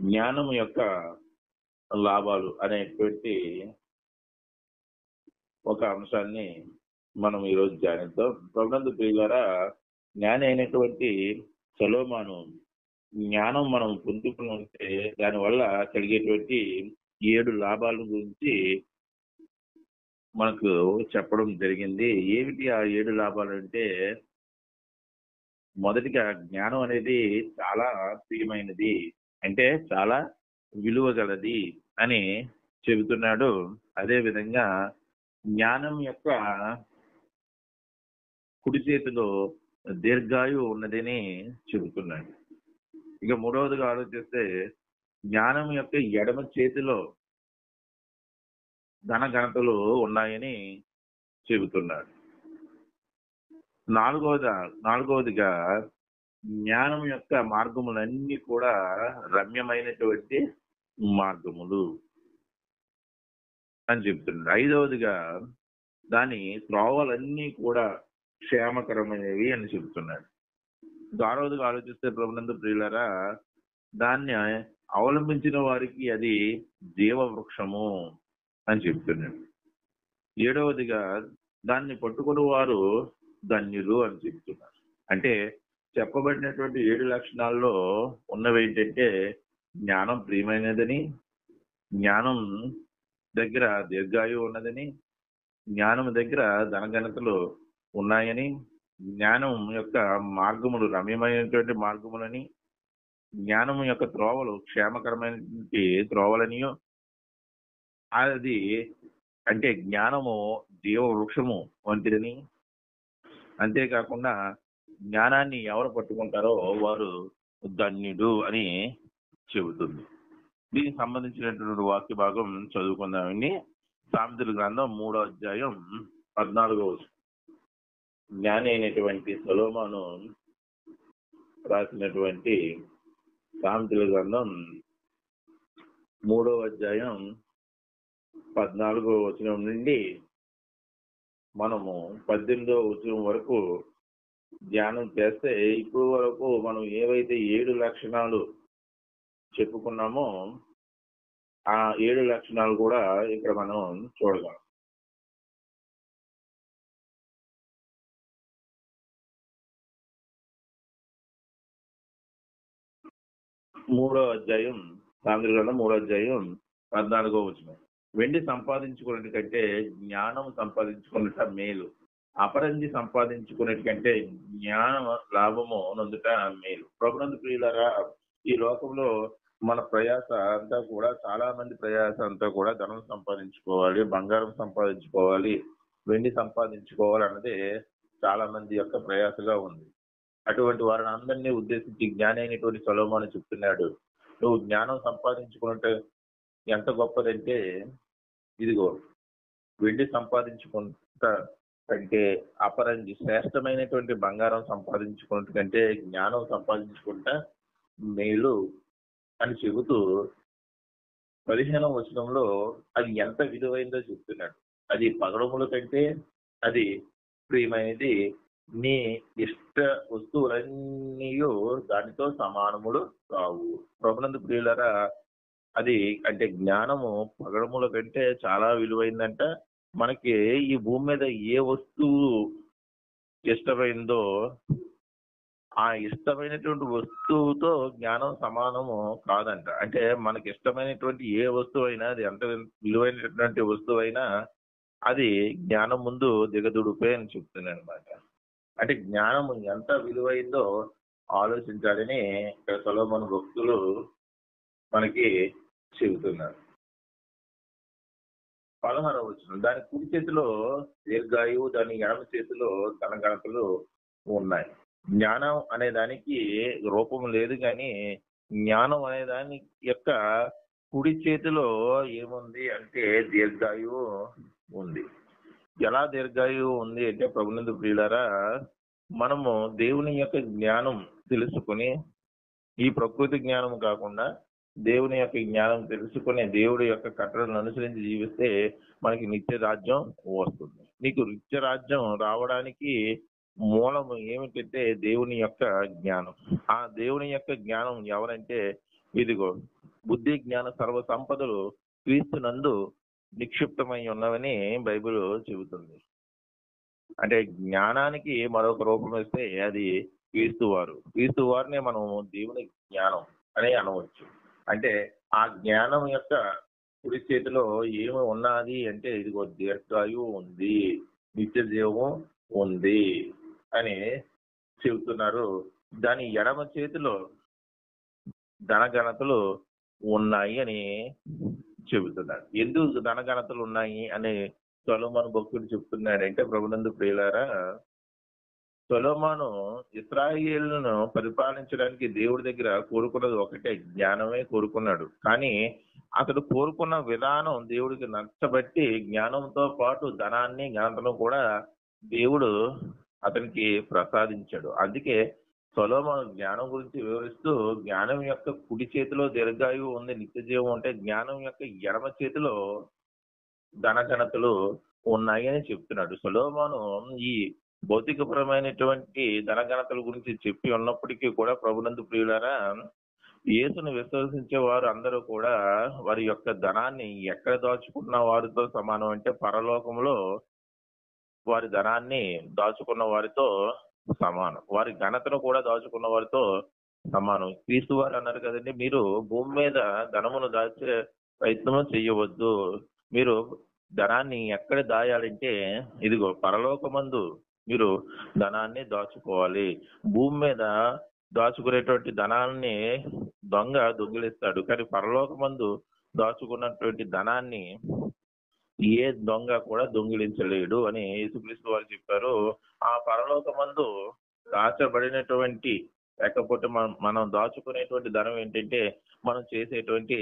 జ్ఞానం యొక్క లాభాలు అనేటువంటి ఒక అంశాన్ని మనం ఈరోజు ధ్యానిద్దాం. ప్రభునందు ప్రియులారా, జ్ఞాని అయినటువంటి సొలొమోను జ్ఞానం మనం పొందుకుని ఉంటే దానివల్ల కలిగేటువంటి 7 లాభాల గురించి మనకు చెప్పడం జరిగింది. ఏమిటి ఆ 7 లాభాలు అంటే, మొదటిగా జ్ఞానం అనేది చాలా ప్రియమైనది, అంటే చాలా విలువ గలది అని చెబుతున్నాడు. అదే విధంగా జ్ఞానం యొక్క కుడి చేతిలో దీర్ఘాయువు ఉన్నదని చెబుతున్నాడు. ఇక మూడవదిగా ఆలోచిస్తే, జ్ఞానం యొక్క ఎడమ చేతిలో ధన ఘనతలు ఉన్నాయని చెబుతున్నాడు. నాలుగవదిగా జ్ఞానం యొక్క మార్గములన్నీ కూడా రమ్యమైనటువంటి మార్గములు అని చెబుతున్నాడు. ఐదవదిగా దాని త్రోవలన్నీ కూడా క్షేమకరమైనవి అని చెబుతున్నాడు. ఆరవదిగా ఆలోచిస్తే ప్రభునందు ప్రియులారా, దాన్ని అవలంబించిన వారికి అది జీవవృక్షము అని చెప్తున్నాడు. ఏడవదిగా దాన్ని పట్టుకుని వారు ధన్యులు అని చెప్తున్నారు. అంటే చెప్పబడినటువంటి 7 లక్షణాల్లో ఉన్నవి ఏంటంటే, జ్ఞానం ప్రియమైనదని, జ్ఞానం దగ్గర దీర్ఘాయువు ఉన్నదని, జ్ఞానం దగ్గర ధనఘనతలు ఉన్నాయని, జ్ఞానం యొక్క మార్గములు రమ్యమైనటువంటి మార్గములని, జ్ఞానం యొక్క త్రోవలు క్షేమకరమైనటువంటి త్రోవలనియో, అది అంటే జ్ఞానము జీవవృక్షము వంటిదని, అంతేకాకుండా జ్ఞానాన్ని ఎవరు పట్టుకుంటారో వారు ధన్యుడు అని చెబుతుంది. దీనికి సంబంధించినటువంటి వాక్య భాగం చదువుకుందామని. సామెతల గ్రంథం 3వ అధ్యాయం 14వ వచనం. జ్ఞాని అయినటువంటి సొలొమోను రాసినటువంటి సామెతల గ్రంథం 3వ అధ్యాయం 14వ వచనం నుండి మనము 18వ వచనం వరకు ధ్యానం చేస్తే, ఇప్పుడు వరకు మనం ఏవైతే 7 లక్షణాలు చెప్పుకున్నామో ఆ 7 లక్షణాలు కూడా ఇక్కడ మనం చూడగలం. సామెతల గ్రంథం 3వ అధ్యాయం 14వ వచనం. వెండి సంపాదించుకునే కంటే జ్ఞానం సంపాదించుకున్నట మేలు, అపరంజి సంపాదించుకునే కంటే జ్ఞాన లాభము నొందుట మేలు. ప్రభునందు ప్రియులారా, ఈ లోకంలో మన ప్రయాస అంతా కూడా, చాలా మంది ప్రయాస అంతా కూడా ధనం సంపాదించుకోవాలి, బంగారం సంపాదించుకోవాలి, వెండి సంపాదించుకోవాలి అన్నదే చాలా మంది యొక్క ప్రయాసగా ఉంది. అటువంటి వారిని అందరినీ ఉద్దేశించి జ్ఞాని అయినటువంటి సొలొమోను చెప్తున్నాడు, నువ్వు జ్ఞానం సంపాదించుకున్నట్టు ఎంత గొప్పదంటే, ఇదిగో వెండి సంపాదించుకుంటా కంటే అపరంజి శ్రేష్టమైనటువంటి బంగారం సంపాదించుకున్నట్టు కంటే జ్ఞానం సంపాదించుకుంటా మేలు అని చెబుతూ 15వ వచనంలో అది ఎంత విలువైందో చెప్తున్నాడు. అది పగడముల కంటే అది ప్రియమైనది, నీ ఇష్ట వస్తువులన్నీ దానితో సమానములు కావు. ప్రభునందు ప్రియులారా, అది అంటే జ్ఞానము పగడముల కంటే చాలా విలువైందంట. మనకి ఈ భూమి మీద ఏ వస్తువు ఇష్టమైందో ఆ ఇష్టమైనటువంటి వస్తువుతో జ్ఞానం సమానము కాదంట. అంటే మనకి ఇష్టమైనటువంటి ఏ వస్తువు అయినా, అది ఎంత విలువైనటువంటి వస్తువు అయినా, అది జ్ఞానం ముందు దిగదుడిపే అని చెప్తున్నాను అనమాట. అంటే జ్ఞానం ఎంత విలువైందో ఆలోచించాలని ఇక్కడ సొలొమోను భక్తులు మనకి చెబుతున్నారు. 16వ వచనం. దాని కుడి చేతిలో దీర్ఘాయువు, దాని ఎడమ చేతిలో ధనఘనతలు ఉన్నాయి. జ్ఞానం అనే దానికి రూపం లేదు, కానీ జ్ఞానం అనే దాని యొక్క కుడి చేతిలో ఏముంది అంటే దీర్ఘాయువు ఉంది. ఎలా దీర్ఘాయువు ఉంది అంటే, ప్రభునందు ప్రియులారా, మనము దేవుని యొక్క జ్ఞానం తెలుసుకుని, ఈ ప్రకృతి జ్ఞానం కాకుండా దేవుని యొక్క జ్ఞానం తెలుసుకుని దేవుడి యొక్క కట్టడలను అనుసరించి జీవిస్తే మనకి నిత్య రాజ్యం వస్తుంది. నీకు నిత్య రాజ్యం రావడానికి మూలము ఏమిటంటే దేవుని యొక్క జ్ఞానం. ఆ దేవుని యొక్క జ్ఞానం ఎవరంటే, ఇదిగో బుద్ధి జ్ఞాన సర్వ సంపదలు క్రీస్తు నందు నిక్షిప్తమై ఉన్నవని బైబిల్ చెబుతుంది. అంటే జ్ఞానానికి మరొక రూపం ఇస్తే అది క్రీస్తు వారినే మనం దేవుని జ్ఞానం అని అనవచ్చు. అంటే ఆ జ్ఞానం యొక్క కుడి చేతిలో ఏమి ఉన్నది అంటే ఇదిగో దీర్ఘాయువు ఉంది, నిత్య జీవం ఉంది అని చెబుతున్నారు. దాని ఎడమ చేతిలో ధనఘనతలు ఉన్నాయి అని చెబుతున్నాడు. ఎందుకు ధనఘనతలు ఉన్నాయి అని సొలొమోను భక్తుడు చెప్తున్నాడంటే, ప్రభునందు ప్రియులారా, సొలొమోను ఇశ్రాయేలును పరిపాలించడానికి దేవుడి దగ్గర కోరుకున్నది ఒకటే, జ్ఞానమే కోరుకున్నాడు. కానీ అతడు కోరుకున్న విధానం దేవుడికి నచ్చబట్టి జ్ఞానంతో పాటు ధనాన్ని ఘనతను కూడా దేవుడు అతనికి ప్రసాదించాడు. అందుకే సొలొమోను జ్ఞానం గురించి వివరిస్తూ, జ్ఞానం యొక్క కుడి చేతిలో దీర్ఘాయువు ఉంది, నిత్య జీవం ఉంటే, జ్ఞానం యొక్క ఎడమ చేతిలో ధనఘనతలు ఉన్నాయి అని చెప్తున్నాడు. సొలొమోను ఈ భౌతికపరమైనటువంటి ధనఘనతల గురించి చెప్పి ఉన్నప్పటికీ కూడా, ప్రభునందు ప్రియులారా, యేసును విశ్వసించే వారు అందరూ కూడా వారి యొక్క ధనాన్ని ఎక్కడ దాచుకున్న వారితో సమానం అంటే పరలోకంలో వారి ధనాన్ని దాచుకున్న వారితో సమానం, వారి ఘనతను కూడా దాచుకున్న వారితో సమానం. క్రీస్తు వారు అన్నారు కదండి, మీరు భూమి మీద ధనమును దాచే ప్రయత్నము చేయవద్దు, మీరు ధనాన్ని ఎక్కడ దాయాలంటే ఇదిగో పరలోకమందు మీరు ధనాన్ని దాచుకోవాలి. భూమి మీద దాచుకునేటువంటి ధనాన్ని దొంగ దొంగిలిస్తాడు, కానీ పరలోకమందు దాచుకున్నటువంటి ధనాన్ని ఏ దొంగ కూడా దొంగిలించలేడు అని యేసుక్రీస్తు వారు చెప్పారు. ఆ పరలోకమందు దాచబడినటువంటి, లేకపోతే మనం దాచుకునేటువంటి ధనం ఏంటంటే మనం చేసేటువంటి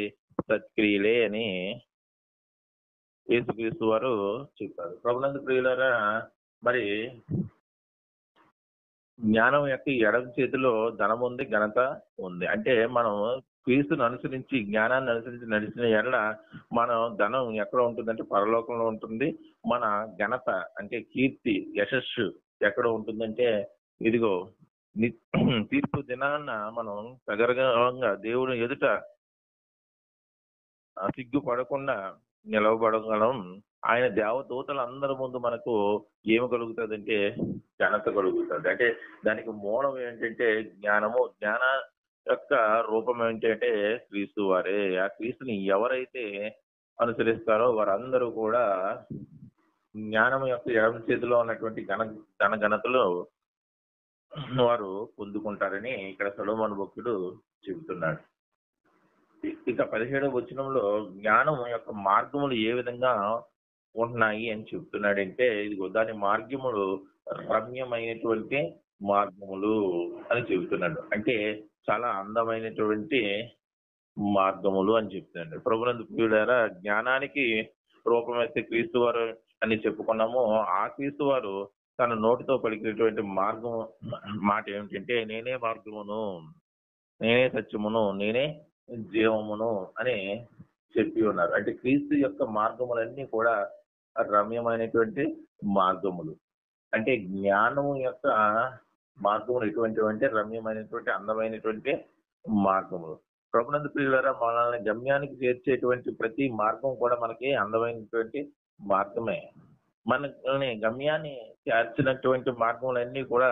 సత్క్రియలే అని యేసుక్రీస్తు వారు చెప్పారు. ప్రభునందు ప్రియులారా, మరి జ్ఞానం యొక్క ఎడమ చేతిలో ధనం ఉంది, ఘనత ఉంది. అంటే మనం క్రీస్తును అనుసరించి, జ్ఞానాన్ని అనుసరించి నడిచిన ఎడల మన ధనం ఎక్కడ ఉంటుందంటే పరలోకంలో ఉంటుంది. మన ఘనత అంటే కీర్తి, యశస్సు ఎక్కడ ఉంటుందంటే ఇదిగో తీర్పు దినాన మనం సగర్వంగా దేవుని ఎదుట సిగ్గుపడకుండా నిలవబడగలం. ఆయన దేవదూతల అందరి ముందు మనకు ఏమి కలుగుతుంది అంటే ఘనత కలుగుతుంది. అంటే దానికి మూలం ఏంటంటే జ్ఞానము. జ్ఞాన యొక్క రూపం ఏంటంటే క్రీస్తు వారే. ఆ క్రీస్తుని ఎవరైతే అనుసరిస్తారో వారందరూ కూడా జ్ఞానం యొక్క ఎడమ చేతిలో ఉన్నటువంటి ఘనతలు వారు పొందుకుంటారని ఇక్కడ సొలొమోను భక్తుడు చెబుతున్నాడు. ఇక 17వ వచనంలో జ్ఞానం యొక్క మార్గములు ఏ విధంగా ఉంటున్నాయి అని చెప్తున్నాడంటే, ఇదిగో దాని మార్గములు రమ్యమైనటువంటి మార్గములు అని చెబుతున్నాడు. అంటే చాలా అందమైనటువంటి మార్గములు అని చెప్తున్నాడు. ప్రభునందు ప్రియులారా, జ్ఞానానికి రూపమైతే క్రీస్తు వారు అని చెప్పుకున్నాము. ఆ క్రీస్తు వారు తన నోటితో పలికినటువంటి మార్గం మాట ఏమిటంటే, నేనే మార్గమును, నేనే సత్యమును, నేనే జీవమును అని చెప్పి ఉన్నారు. అంటే క్రీస్తు యొక్క మార్గములన్నీ కూడా రమ్యమైనటువంటి మార్గములు. అంటే జ్ఞానము యొక్క మార్గములు ఎటువంటివి అంటే రమ్యమైనటువంటి, అందమైనటువంటి మార్గములు. ప్రభునందు ప్రియులారా, మనల్ని గమ్యానికి చేర్చేటువంటి ప్రతి మార్గం కూడా మనకి అందమైనటువంటి మార్గమే. మనల్ని గమ్యాన్ని చేర్చినటువంటి మార్గములన్నీ కూడా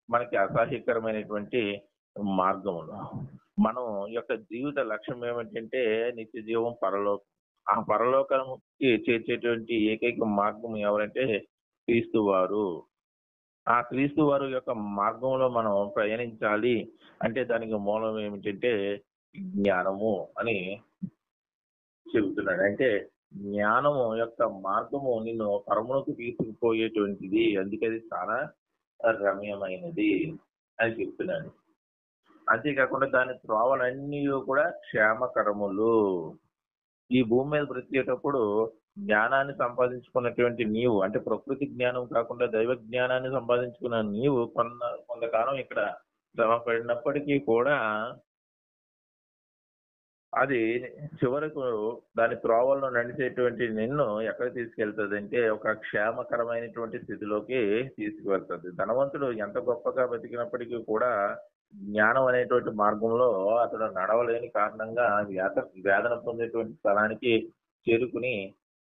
మనకి అసహ్యకరమైనటువంటి మార్గములు. మనం యొక్క జీవిత లక్ష్యం ఏమిటంటే నిత్య జీవం, పరలోకం. ఆ పరలోకానికి చేర్చేటువంటి ఏకైక మార్గం ఎవరంటే క్రీస్తు వారు. ఆ క్రీస్తు వారు యొక్క మార్గంలో మనం ప్రయాణించాలి అంటే దానికి మూలం ఏమిటంటే జ్ఞానము అని చెబుతున్నాడు. అంటే జ్ఞానము యొక్క మార్గము నిన్ను పరమునకు తీసుకుపోయేటువంటిది, అందుకే అది చాలా రమ్యమైనది అని చెప్తున్నాడు. అంతేకాకుండా దాని త్రోవలన్నీ కూడా క్షేమకరములు. ఈ భూమి మీద బ్రతికేటప్పుడు జ్ఞానాన్ని సంపాదించుకున్నటువంటి నీవు, అంటే ప్రకృతి జ్ఞానం కాకుండా దైవ జ్ఞానాన్ని సంపాదించుకున్న నీవు కొంతకాలం ఇక్కడ శ్రమ పడినప్పటికీ కూడా అది చివరకు దాని త్రోవల్లో నడిచేటువంటి నిన్ను ఎక్కడ తీసుకెళ్తుంది అంటే ఒక క్షేమకరమైనటువంటి స్థితిలోకి తీసుకువెళ్తుంది. ధనవంతుడు ఎంత గొప్పగా బతికినప్పటికీ కూడా జ్ఞానం అనేటువంటి మార్గంలో అతడు నడవలేని కారణంగా వేదన పొందేటువంటి స్థలానికి చేరుకుని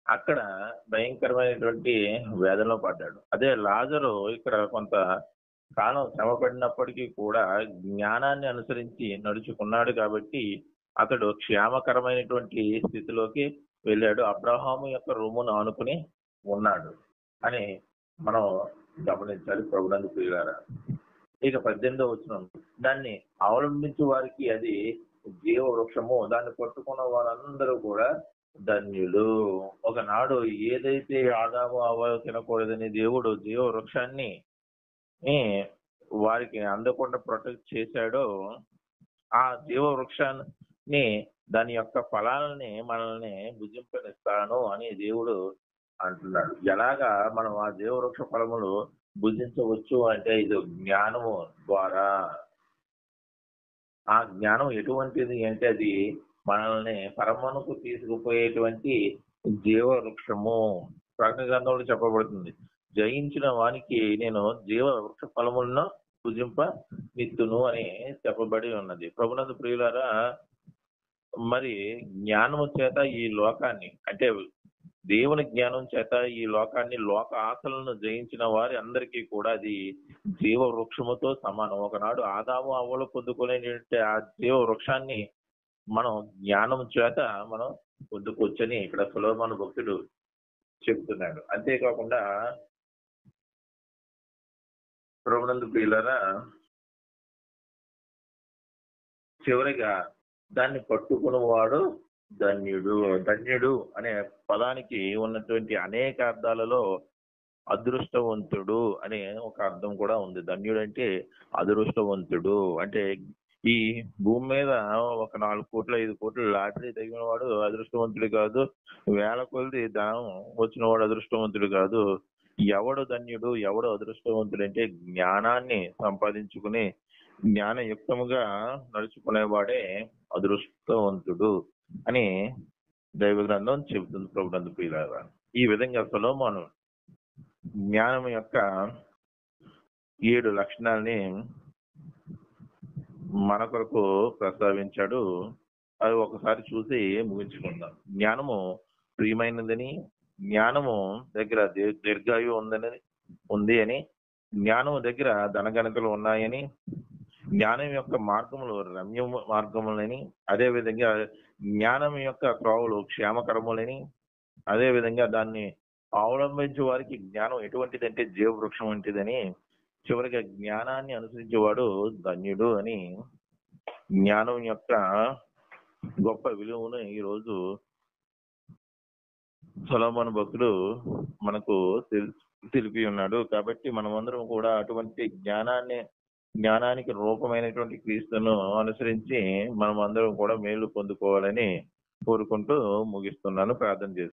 అక్కడ భయంకరమైనటువంటి వేదనలో పడ్డాడు. అదే లాజరు ఇక్కడ కొంత కాలం శ్రమ పడినప్పటికీ కూడా జ్ఞానాన్ని అనుసరించి నడుచుకున్నాడు కాబట్టి అతడు క్షేమకరమైనటువంటి స్థితిలోకి వెళ్ళాడు. అబ్రహాము యొక్క రొమ్మును ఆనుకుని ఉన్నాడు అని మనం గమనించాలి ప్రభునందు ప్రియులారా. ఇక 18వ వచనం, దాన్ని అవలంబించే వారికి అది జీవ వృక్షము, దాన్ని పట్టుకున్న వారందరూ కూడా ధన్యులు. ఒకనాడు ఏదైతే ఆదాము అవ్వ తినకూడదని దేవుడు జీవ వృక్షాన్ని వారికి అందకుండా ప్రొటెక్ట్ చేశాడో, ఆ జీవ వృక్షాన్ని దాని యొక్క ఫలాలని మనల్ని భుజింపనిస్తాను అని దేవుడు అంటున్నాడు. ఎలాగా మనం ఆ జీవ వృక్ష ఫలములు భుజించవచ్చు అంటే ఇది జ్ఞానము ద్వారా. ఆ జ్ఞానం ఎటువంటిది అంటే అది మనల్ని పరమనుకు తీసుకుపోయేటువంటి జీవ వృక్షము. ప్రకటన గ్రంథంలో చెప్పబడుతుంది, జయించిన వానికి నేను జీవ వృక్ష ఫలములను భుజింప నిత్తును అని చెప్పబడి ఉన్నది. ప్రభునందు ప్రియులారా, మరి జ్ఞానము చేత ఈ లోకాన్ని, అంటే దేవుని జ్ఞానం చేత ఈ లోకాన్ని, లోక ఆశలను జయించిన వారి అందరికీ కూడా అది జీవ వృక్షముతో సమానం. ఒకనాడు ఆదాము అవ్వలు పొందుకునేటువంటి ఆ జీవ వృక్షాన్ని మనం జ్ఞానం చేత మనం పొందుకోవచ్చని ఇక్కడ సొలొమోను భక్తుడు చెబుతున్నాడు. అంతేకాకుండా ప్రభునందు ప్రియులారా, చివరిగా దాన్ని పట్టుకున్నవాడు ధన్యుడు. ధన్యుడు అనే పదానికి ఉన్నటువంటి అనేక అర్థాలలో అదృష్టవంతుడు అనే ఒక అర్థం కూడా ఉంది. ధన్యుడు అంటే అదృష్టవంతుడు. అంటే ఈ భూమి మీద ఒక 4 కోట్లు 5 కోట్లు లాటరీ తగిన వాడు అదృష్టవంతుడు కాదు, వేల కొలది ధనం వచ్చిన వాడు అదృష్టవంతుడు కాదు. ఎవడు ధన్యుడు, ఎవడు అదృష్టవంతుడు అంటే జ్ఞానాన్ని సంపాదించుకుని జ్ఞానయుక్తముగా నడుచుకునేవాడే అదృష్టవంతుడు అని దైవ గ్రంథం చెబుతుంది. ప్రభునందు ప్రియులారా, ఈ విధంగా సొలొమోను జ్ఞానం యొక్క 7 లక్షణాలని మన కొరకు ప్రస్తావించాడు. అది ఒకసారి చూసి ముగించుకుందాం. జ్ఞానము ప్రియమైనదని, జ్ఞానము దగ్గర దీర్ఘాయువు ఉంది అని, జ్ఞానము దగ్గర ధనగణకులు ఉన్నాయని, జ్ఞానం యొక్క మార్గములు రమ్య మార్గములని, అదే విధంగా జ్ఞానం యొక్క త్రోవలు క్షేమకరములని, అదే విధంగా దాన్ని అవలంబించే వారికి జ్ఞానం ఎటువంటిదంటే జీవ వృక్షం వంటిదని, చివరిగా జ్ఞానాన్ని అనుసరించేవాడు ధన్యుడు అని జ్ఞానం యొక్క గొప్ప విలువను ఈరోజు సొలొమోను భక్తుడు మనకు తెలిపి ఉన్నాడు. కాబట్టి మనమందరం కూడా అటువంటి జ్ఞానానికి రూపమైనటువంటి క్రీస్తును అనుసరించి మనం అందరం కూడా మేలు పొందుకోవాలని కోరుకుంటూ ముగిస్తున్నాను. ప్రార్థన చేస్తున్నాను.